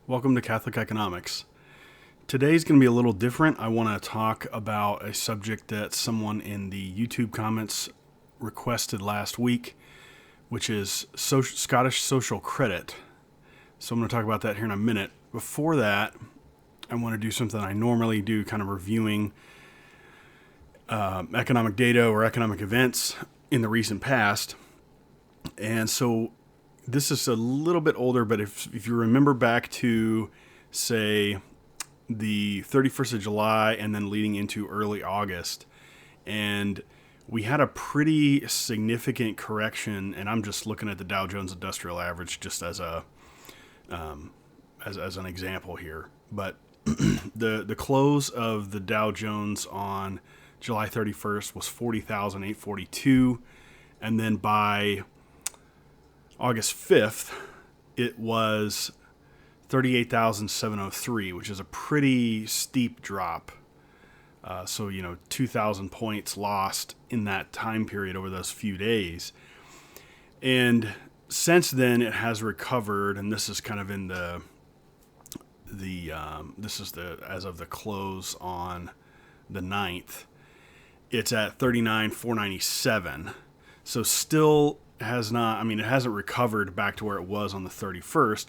Welcome to Catholic Economics. Today's going to be a little different. I want to talk about a subject that someone in the YouTube comments requested last week, which is Scottish social credit. So I'm going to talk about that here in a minute. Before that, I want to do something I normally do, kind of reviewing economic data or economic events in the recent past. And so this is a little bit older, but if you remember back to, say, the 31st of July and then leading into early August, and we had a pretty significant correction, and I'm just looking at the Dow Jones Industrial Average just as a as an example here. But the close of the Dow Jones on July 31st was 40,842, and then by August 5th, it was 38,703, which is a pretty steep drop. So, 2,000 points lost in that time period over those few days. And since then, it has recovered, and this is kind of in this is as of the close on the 9th. It's at 39,497. So still has not, it hasn't recovered back to where it was on the 31st.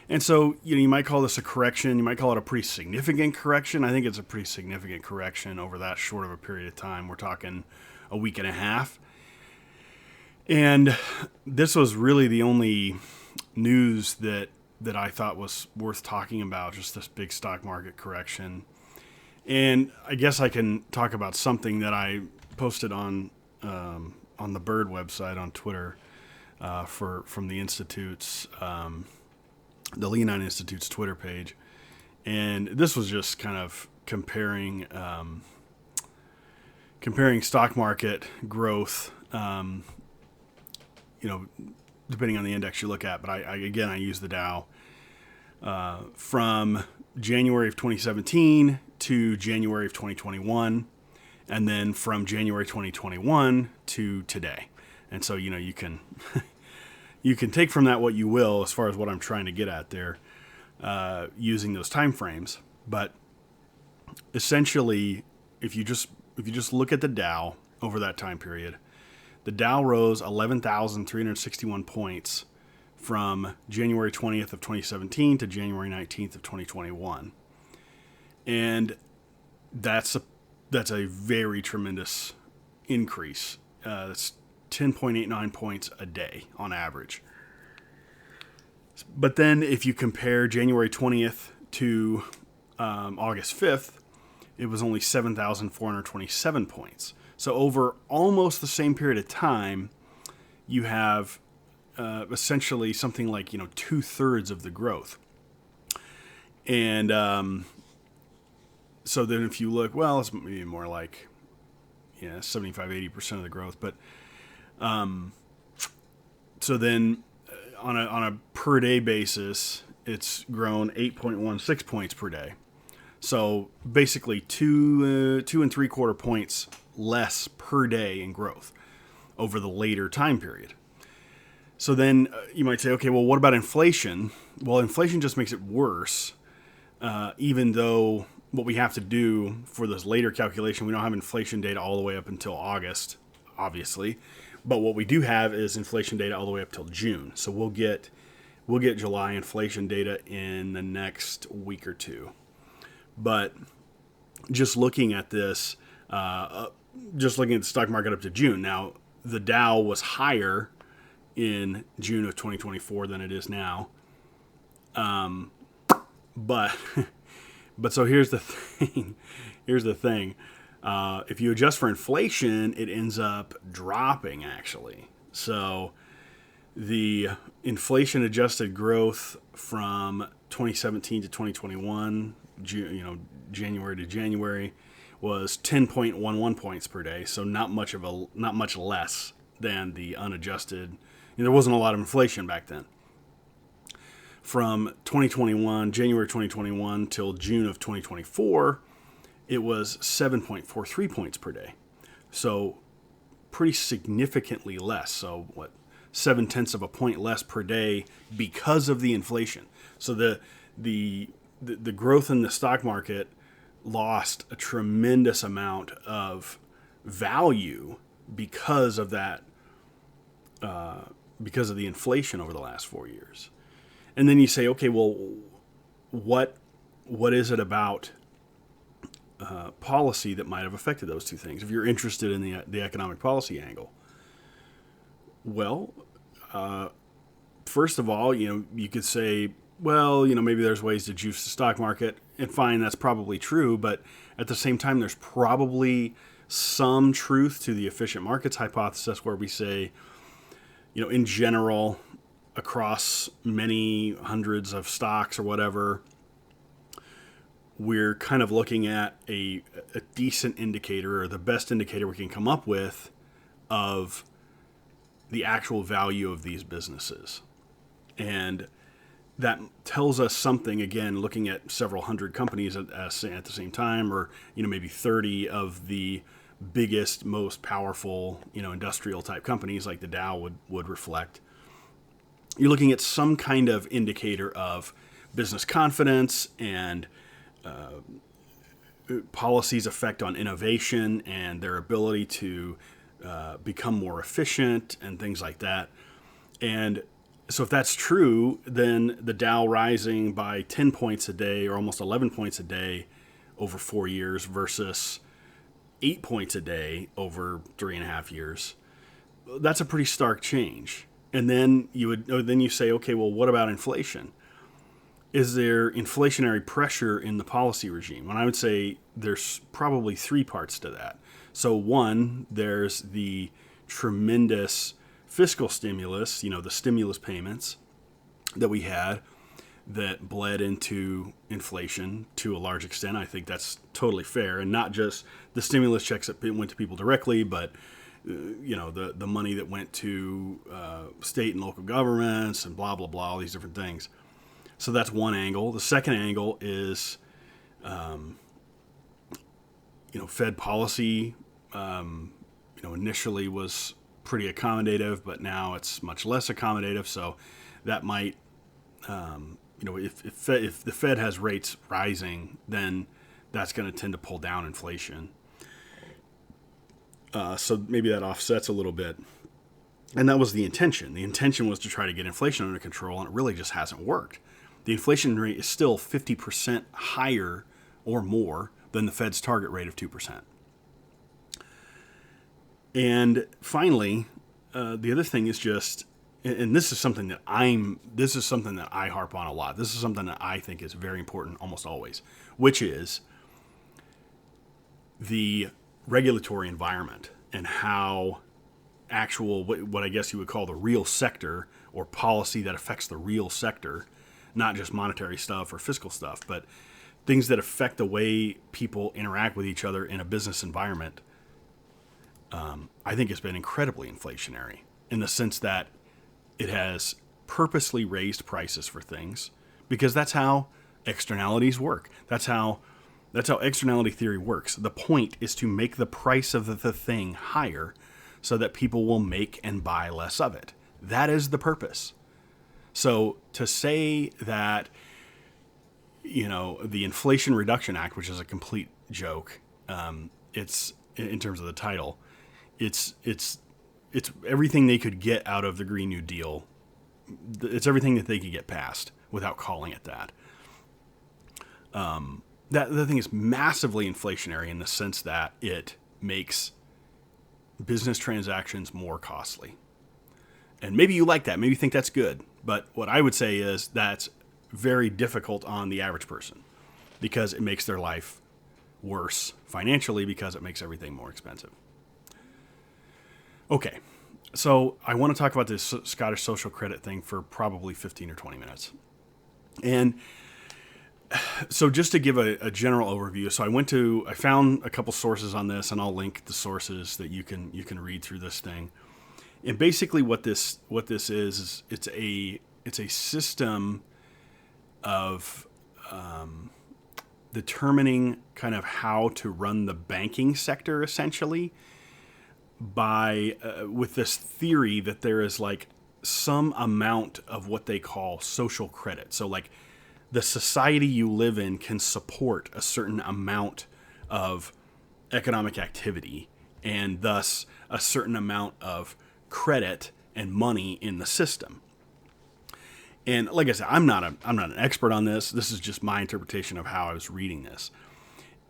And so, you might call this a correction. You might call it a pretty significant correction. I think it's a pretty significant correction over that short of a period of time. We're talking a week and a half. And this was really the only news that I thought was worth talking about, just this big stock market correction. And I guess I can talk about something that I posted on the Bird website on Twitter from the Institute's, the Leonine Institute's Twitter page. And this was just kind of comparing stock market growth, depending on the index you look at. But I use the Dow from January of 2017 to January of 2021. And then from January 2021 to today. And so, you can you can take from that what you will as far as what I'm trying to get at there using those time frames. But essentially, if you just look at the Dow over that time period, the Dow rose 11,361 points from January 20th of 2017 to January 19th of 2021. And that's a very tremendous increase. That's 10.89 points a day on average. But then if you compare January 20th to August 5th, it was only 7,427 points. So over almost the same period of time, you have essentially something like 2/3 of the growth. And so then if you look, well, it's maybe more like 75-80% of the growth. But so then on a per day basis, it's grown 8.16 points per day. So basically 2 3/4 points less per day in growth over the later time period. So then you might say, okay, well, what about inflation? Well, inflation just makes it worse, even though what we have to do for this later calculation, we don't have inflation data all the way up until August, obviously. But what we do have is inflation data all the way up till June. So we'll get July inflation data in the next week or two. But just looking at this, just looking at the stock market up to June. Now, the Dow was higher in June of 2024 than it is now. But so here's the thing. If you adjust for inflation, it ends up dropping, actually. So the inflation adjusted growth from 2017 to 2021, January to January, was 10.11 points per day. So not much less than the unadjusted. There wasn't a lot of inflation back then. From January 2021 till June of 2024, it was 7.43 points per day. So pretty significantly less. So 0.7 of a point less per day because of the inflation. So the growth in the stock market lost a tremendous amount of value because of that, because of the inflation over the last 4 years. And then you say, okay, well, what is it about policy that might have affected those two things? If you're interested in the economic policy angle, well, first of all, you could say, well, maybe there's ways to juice the stock market, and fine, that's probably true. But at the same time, there's probably some truth to the efficient markets hypothesis, where we say, in general, across many hundreds of stocks or whatever, we're kind of looking at a decent indicator, or the best indicator we can come up with, of the actual value of these businesses. And that tells us something, again, looking at several hundred companies at the same time, or maybe 30 of the biggest, most powerful, industrial type companies like the Dow would reflect. You're looking at some kind of indicator of business confidence and policy's effect on innovation and their ability to become more efficient and things like that. And so if that's true, then the Dow rising by 10 points a day, or almost 11 points a day over 4 years, versus 8 points a day over 3.5 years, that's a pretty stark change. And then you say, okay, well, what about inflation? Is there inflationary pressure in the policy regime? And I would say there's probably three parts to that. So one, there's the tremendous fiscal stimulus, the stimulus payments that we had that bled into inflation to a large extent. I think that's totally fair. And not just the stimulus checks that went to people directly, but the money that went to state and local governments and blah, blah, blah, all these different things. So that's one angle. The second angle is, Fed policy, initially was pretty accommodative, but now it's much less accommodative. So that might, if the Fed has rates rising, then that's going to tend to pull down inflation. So maybe that offsets a little bit. And that was the intention. The intention was to try to get inflation under control, and it really just hasn't worked. The inflation rate is still 50% higher or more than the Fed's target rate of 2%. And finally, the other thing is just, and this is something that I harp on a lot. This is something that I think is very important almost always, which is the regulatory environment and how actual, what I guess you would call the real sector, or policy that affects the real sector, not just monetary stuff or fiscal stuff, but things that affect the way people interact with each other in a business environment, I think has been incredibly inflationary, in the sense that it has purposely raised prices for things, because that's how externalities work. That's how externality theory works. The point is to make the price of the thing higher so that people will make and buy less of it. That is the purpose. So to say that, the Inflation Reduction Act, which is a complete joke, it's, in terms of the title, it's everything they could get out of the Green New Deal. It's everything that they could get passed without calling it that. That thing is massively inflationary in the sense that it makes business transactions more costly. And maybe you like that. Maybe you think that's good. But what I would say is that's very difficult on the average person, because it makes their life worse financially, because it makes everything more expensive. Okay, so I want to talk about this Scottish social credit thing for probably 15 or 20 minutes. And so just to give a general overview, so I found a couple sources on this, and I'll link the sources that you can read through this thing. And basically what this is it's a system of determining kind of how to run the banking sector, essentially, by with this theory that there is like some amount of what they call social credit. So like the society you live in can support a certain amount of economic activity and thus a certain amount of credit and money in the system. And like I said, I'm not an expert on this. This is just my interpretation of how I was reading this.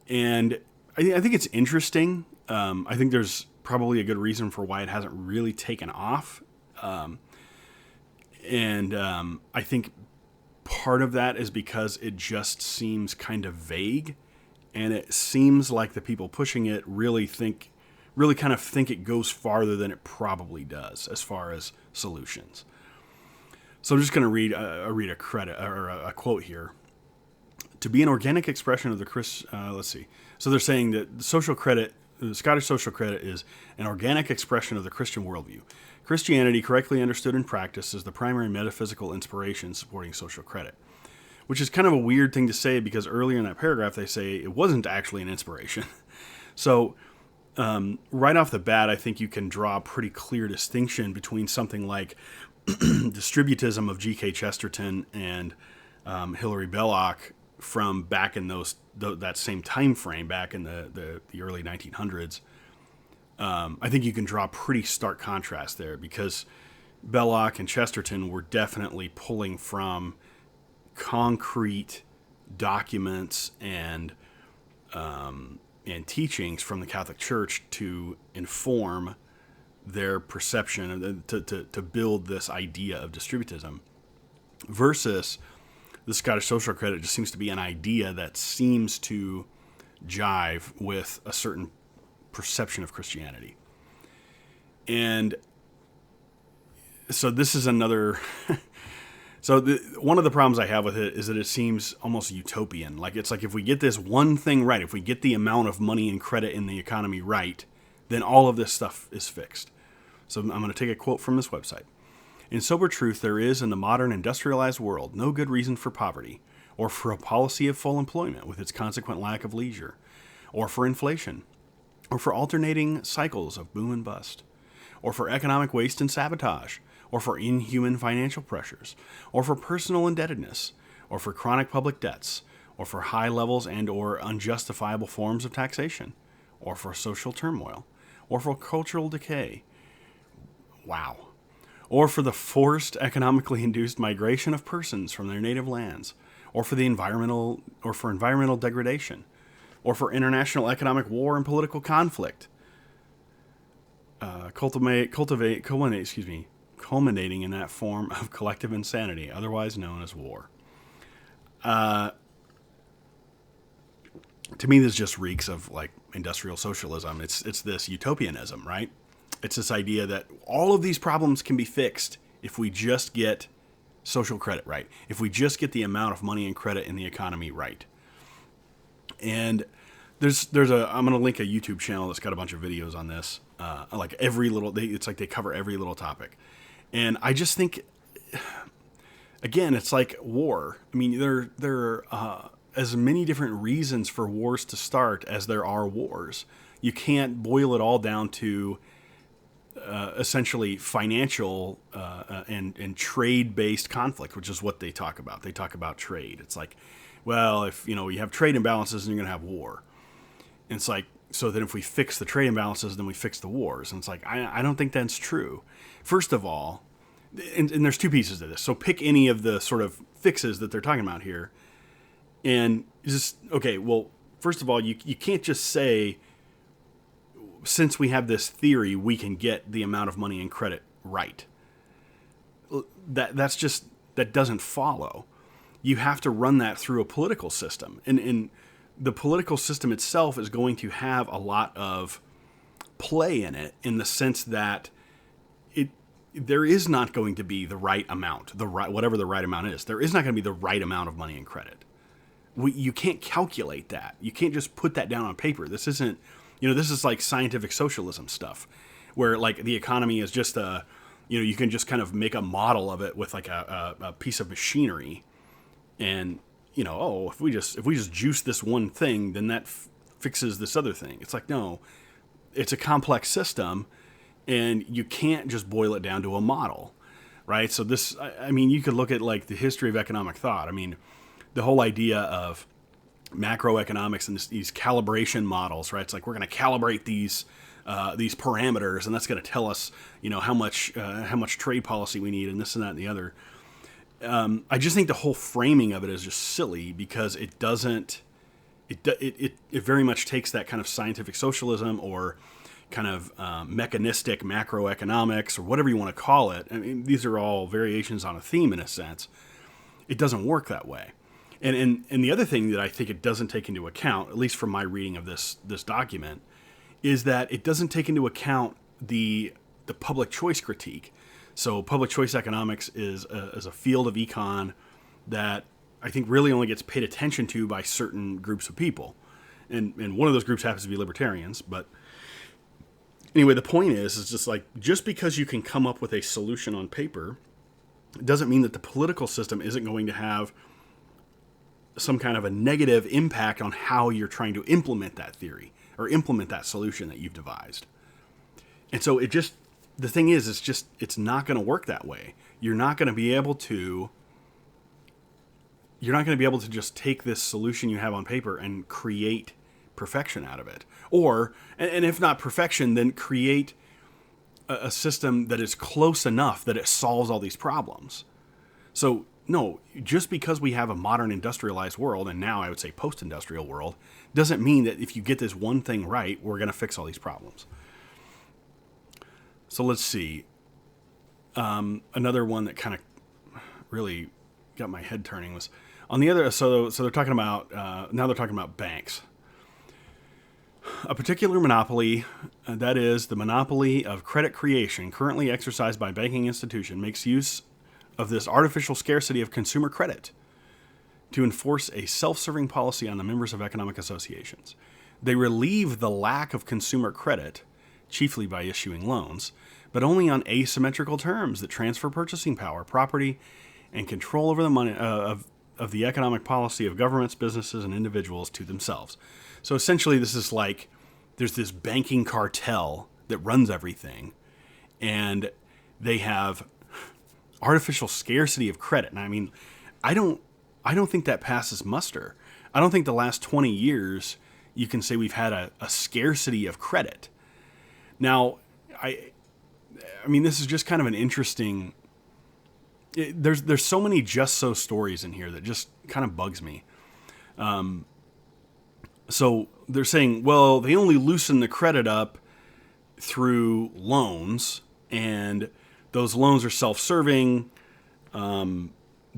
And I think it's interesting. I think there's probably a good reason for why it hasn't really taken off. And I think part of that is because it just seems kind of vague. And it seems like the people pushing it really kind of think it goes farther than it probably does as far as solutions. So I'm just going to read a quote here. To be an organic expression of the let's see. So they're saying that the Scottish social credit is an organic expression of the Christian worldview. Christianity, correctly understood and practiced, is the primary metaphysical inspiration supporting social credit. Which is kind of a weird thing to say because earlier in that paragraph they say it wasn't actually an inspiration. So right off the bat, I think you can draw a pretty clear distinction between something like distributism of G.K. Chesterton and Hilaire Belloc from back in that same time frame, back in the early 1900s. I think you can draw a pretty stark contrast there because Belloc and Chesterton were definitely pulling from concrete documents and teachings from the Catholic Church to inform their perception to build this idea of distributism, versus the Scottish social credit just seems to be an idea that seems to jive with a certain perception of Christianity. And so this is another so one of the problems I have with it is that it seems almost utopian. Like it's like if we get this one thing right, if we get the amount of money and credit in the economy right, then all of this stuff is fixed. So I'm going to take a quote from this website. In sober truth, there is in the modern industrialized world no good reason for poverty, or for a policy of full employment with its consequent lack of leisure, or for inflation, or for alternating cycles of boom and bust, or for economic waste and sabotage, or for inhuman financial pressures, or for personal indebtedness, or for chronic public debts, or for high levels and or unjustifiable forms of taxation, or for social turmoil, or for cultural decay. Wow. Or for the forced economically induced migration of persons from their native lands, or for environmental degradation, or for international economic war and political conflict, culminating in that form of collective insanity, otherwise known as war. To me, this just reeks of like industrial socialism. It's this utopianism, right? It's this idea that all of these problems can be fixed if we just get social credit right, if we just get the amount of money and credit in the economy right. And I'm going to link a YouTube channel that's got a bunch of videos on this. Like it's like they cover every little topic. And I just think, again, it's like war. I mean, there are as many different reasons for wars to start as there are wars. You can't boil it all down to essentially financial and trade-based conflict, which is what they talk about. They talk about trade. It's like, well, if you have trade imbalances, then you're going to have war. And it's like, so then if we fix the trade imbalances, then we fix the wars. And it's like, I don't think that's true. First of all, and there's two pieces to this. So pick any of the sort of fixes that they're talking about here. And just, okay, well, first of all, you can't just say, since we have this theory, we can get the amount of money and credit right. That doesn't follow. You have to run that through a political system. And the political system itself is going to have a lot of play in it, in the sense that there is not going to be the right amount, whatever the right amount is. There is not going to be the right amount of money and credit. You can't calculate that. You can't just put that down on paper. This isn't, this is like scientific socialism stuff, where like the economy is just you can just kind of make a model of it with like a piece of machinery, and if we just juice this one thing, then that fixes this other thing. It's like, no, it's a complex system, and you can't just boil it down to a model, right? So this, I mean, you could look at like the history of economic thought. I mean, the whole idea of macroeconomics and these calibration models, right? It's like we're going to calibrate these parameters, and that's going to tell us, how much trade policy we need, and this and that and the other. I just think the whole framing of it is just silly because it doesn't. It very much takes that kind of scientific socialism or kind of mechanistic macroeconomics or whatever you want to call it. I mean, these are all variations on a theme in a sense. It doesn't work that way. And the other thing that I think it doesn't take into account, at least from my reading of this document, is that it doesn't take into account the public choice critique. So public choice economics is a field of econ that I think really only gets paid attention to by certain groups of people. And one of those groups happens to be libertarians. But anyway, the point is just like, just because you can come up with a solution on paper, it doesn't mean that the political system isn't going to have some kind of a negative impact on how you're trying to implement that theory or implement that solution that you've devised. And so the thing is, it's not going to work that way. You're not going to be able to just take this solution you have on paper and create perfection out of it. Or, and if not perfection, then create a system that is close enough that it solves all these problems. So, no, just because we have a modern industrialized world, and now I would say post-industrial world, doesn't mean that if you get this one thing right, we're going to fix all these problems. So let's see. Another one that kind of really got my head turning was on the other. So they're talking about now they're talking about banks. A particular monopoly, that is the monopoly of credit creation, currently exercised by a banking institution, makes use of this artificial scarcity of consumer credit to enforce a self-serving policy on the members of economic associations. They relieve the lack of consumer credit, chiefly by issuing loans, but only on asymmetrical terms that transfer purchasing power, property, and control over the money of the economic policy of governments, businesses, and individuals to themselves. So essentially, this is like there's this banking cartel that runs everything, and they have artificial scarcity of credit. And I mean, I don't think that passes muster. I don't think the last 20 years you can say we've had a scarcity of credit. Now, I mean, this is just kind of an interesting. There's so many just so stories in here that just kind of bugs me. So they're saying, well, they only loosen the credit up through loans, and those loans are self-serving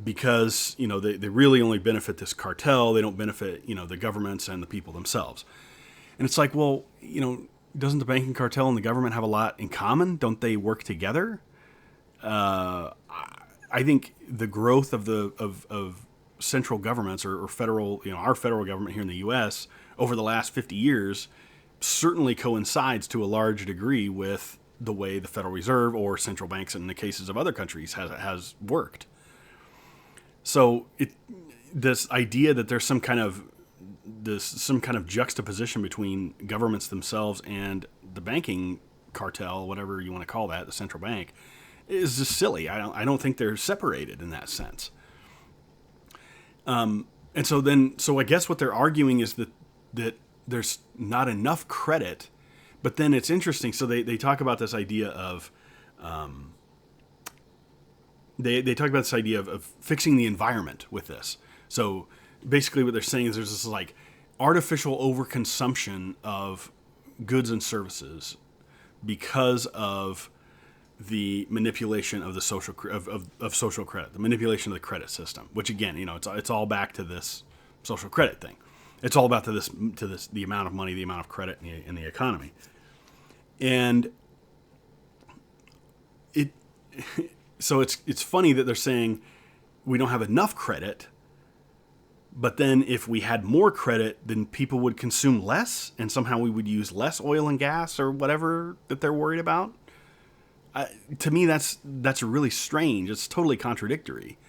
because, they really only benefit this cartel. They don't benefit, the governments and the people themselves. And it's like, well, doesn't the banking cartel and the government have a lot in common? Don't they work together? I think the growth of central governments or federal, our federal government here in the U.S. over the last 50 years certainly coincides to a large degree with the way the Federal Reserve or central banks in the cases of other countries has worked. So this idea that there's some kind of juxtaposition between governments themselves and the banking cartel, whatever you want to call that, the central bank, is just silly. I don't think they're separated in that sense. And so I guess what they're arguing is that there's not enough credit. But then it's interesting. So they talk about this idea of they talk about this idea of fixing the environment with this. So basically what they're saying is there's this like artificial overconsumption of goods and services because of the manipulation of the social credit, the manipulation of the credit system, which again, it's all back to this social credit thing. It's all about the amount of money, the amount of credit in the economy. And so it's funny that they're saying we don't have enough credit, but then if we had more credit, then people would consume less, and somehow we would use less oil and gas or whatever that they're worried about. To me, that's really strange. It's totally contradictory.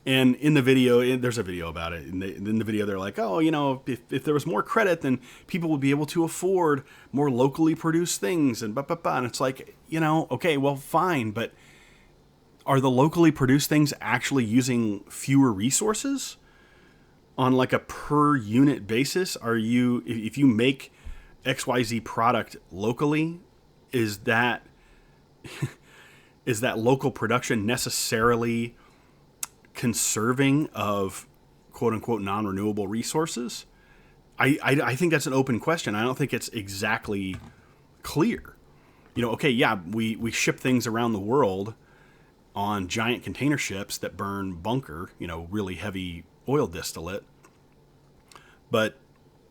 And in the video, there's a video about it. In the video, they're like, oh, if there was more credit, then people would be able to afford more locally produced things and And it's like, okay, well, fine. But are the locally produced things actually using fewer resources? on like a per unit basis, are you, if you make XYZ product locally, is that is that local production necessarily conserving of quote unquote non-renewable resources? I think that's an open question. I don't think it's exactly clear. Okay, yeah, we ship things around the world on giant container ships that burn bunker, really heavy oil distillate. But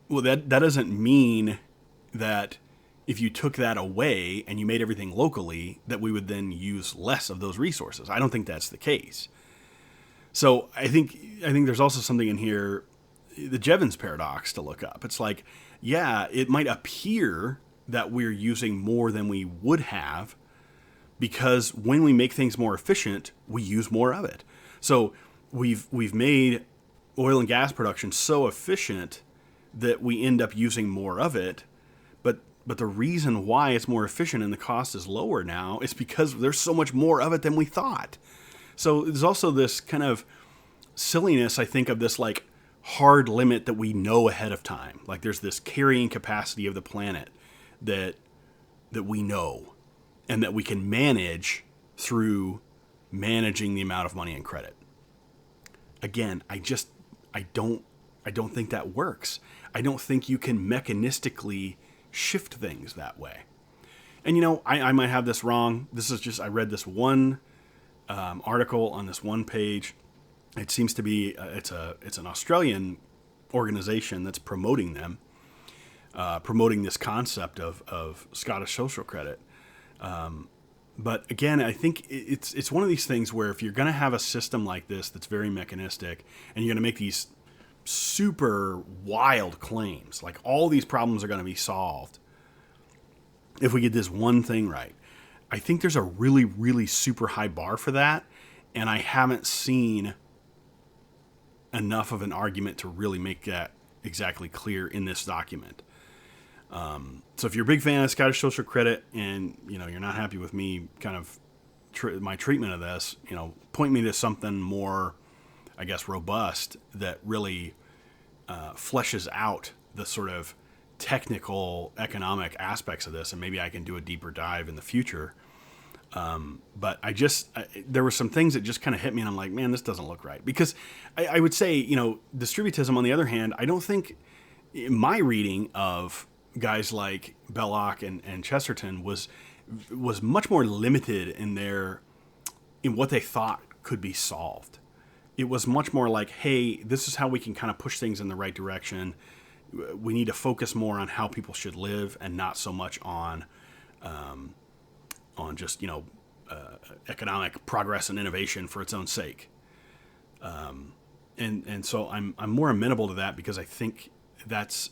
that doesn't mean that if you took that away and you made everything locally, that we would then use less of those resources. I don't think that's the case. So I think there's also something in here, the Jevons paradox, to look up. It's like, yeah, it might appear that we're using more than we would have, because when we make things more efficient, we use more of it. So we've made oil and gas production so efficient that we end up using more of it. But the reason why it's more efficient and the cost is lower now is because there's so much more of it than we thought. So there's also this kind of silliness, I think, of this like hard limit that we know ahead of time. Like there's this carrying capacity of the planet that we know, and that we can manage through managing the amount of money and credit. Again, I don't think that works. I don't think you can mechanistically shift things that way. And I might have this wrong. This is just, I read this one article on this one page. It seems to be it's an Australian organization that's promoting them, promoting this concept of Scottish social credit. But again, I think it's one of these things where if you're going to have a system like this that's very mechanistic, and you're going to make these super wild claims, like all these problems are going to be solved if we get this one thing right, I think there's a really, really super high bar for that, and I haven't seen enough of an argument to really make that exactly clear in this document. So if you're a big fan of Scottish social credit and you're not happy with me kind of my treatment of this, point me to something more, I guess, robust that really fleshes out the sort of technical economic aspects of this, and maybe I can do a deeper dive in the future. But there were some things that just kind of hit me, and I'm like, man, this doesn't look right. Because I would say, distributism, on the other hand, I don't think my reading of guys like Belloc and Chesterton was much more limited in what they thought could be solved. It was much more like, hey, this is how we can kind of push things in the right direction. We need to focus more on how people should live, and not so much on just economic progress and innovation for its own sake. And so I'm more amenable to that, because I think that's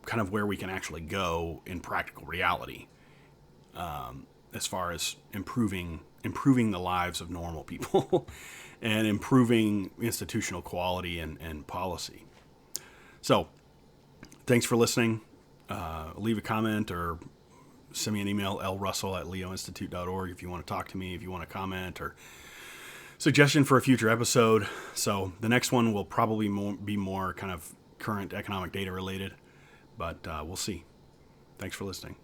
kind of where we can actually go in practical reality, as far as improving the lives of normal people and improving institutional quality and policy. So thanks for listening. Leave a comment or send me an email, lrussell@leoinstitute.org, if you want to talk to me, if you want to comment, or suggestion for a future episode. So the next one will probably be more kind of current economic data related, but we'll see. Thanks for listening.